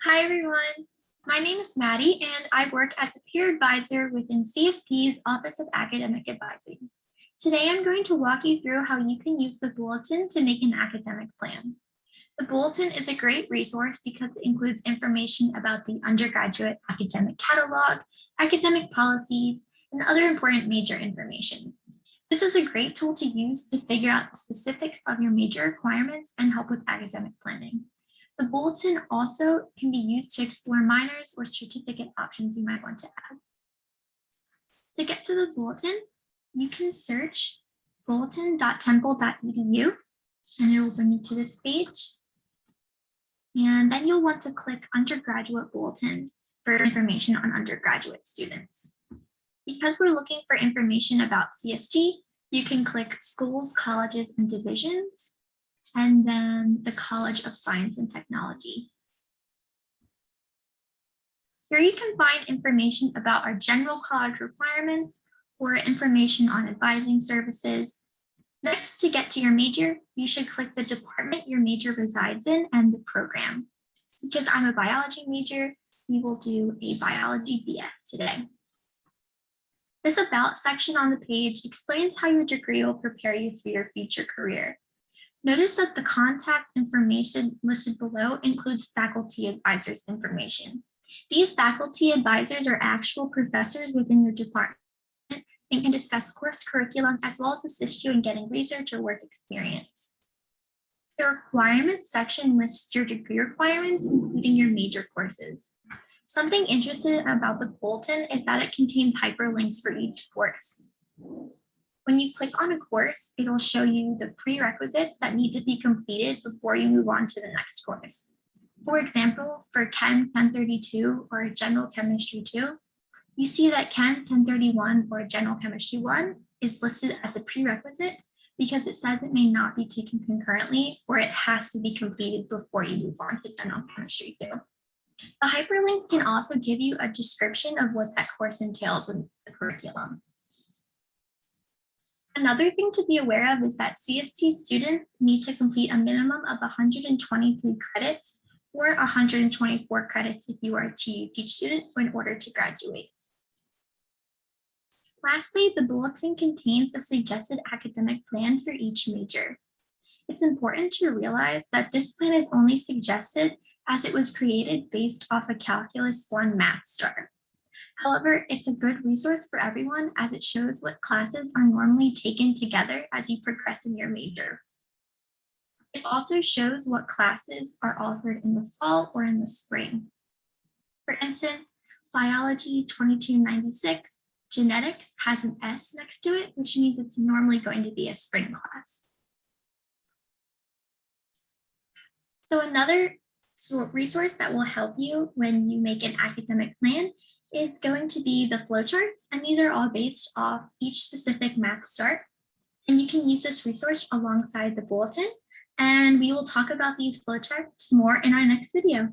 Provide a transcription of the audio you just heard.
Hi, everyone. My name is Maddi, and I work as a peer advisor within CSP's Office of Academic Advising. Today, I'm going to walk you through how you can use the Bulletin to make an academic plan. The Bulletin is a great resource because it includes information about the undergraduate academic catalog, academic policies, and other important major information. This is a great tool to use to figure out the specifics of your major requirements and help with academic planning. The Bulletin also can be used to explore minors or certificate options you might want to add. To get to the Bulletin, you can search bulletin.temple.edu and it will bring you to this page. And then you'll want to click Undergraduate Bulletin for information on undergraduate students. Because we're looking for information about CST, you can click Schools, Colleges, and Divisions, and then the College of Science and Technology. Here you can find information about our general college requirements or information on advising services. Next, to get to your major, you should click the department your major resides in and the program. Because I'm a biology major, we will do a biology BS today. This About section on the page explains how your degree will prepare you for your future career. Notice that the contact information listed below includes faculty advisors information. These faculty advisors are actual professors within your department and can discuss course curriculum as well as assist you in getting research or work experience. The requirements section lists your degree requirements, including your major courses. Something interesting about the Bulletin is that it contains hyperlinks for each course. When you click on a course, it'll show you the prerequisites that need to be completed before you move on to the next course. For example, for Chem 1032 or General Chemistry 2, you see that Chem 1031 or General Chemistry 1 is listed as a prerequisite because it says it may not be taken concurrently or it has to be completed before you move on to General Chemistry 2. The hyperlinks can also give you a description of what that course entails in the curriculum. Another thing to be aware of is that CST students need to complete a minimum of 123 credits or 124 credits if you are a TUP student in order to graduate. Lastly, the Bulletin contains a suggested academic plan for each major. It's important to realize that this plan is only suggested as it was created based off a Calculus 1 math star. However, it's a good resource for everyone as it shows what classes are normally taken together as you progress in your major. It also shows what classes are offered in the fall or in the spring. For instance, Biology 2296, Genetics has an S next to it, which means it's normally going to be a spring class. So another resource that will help you when you make an academic plan is going to be the flowcharts, and these are all based off each specific math star. And you can use this resource alongside the Bulletin, and we will talk about these flowcharts more in our next video.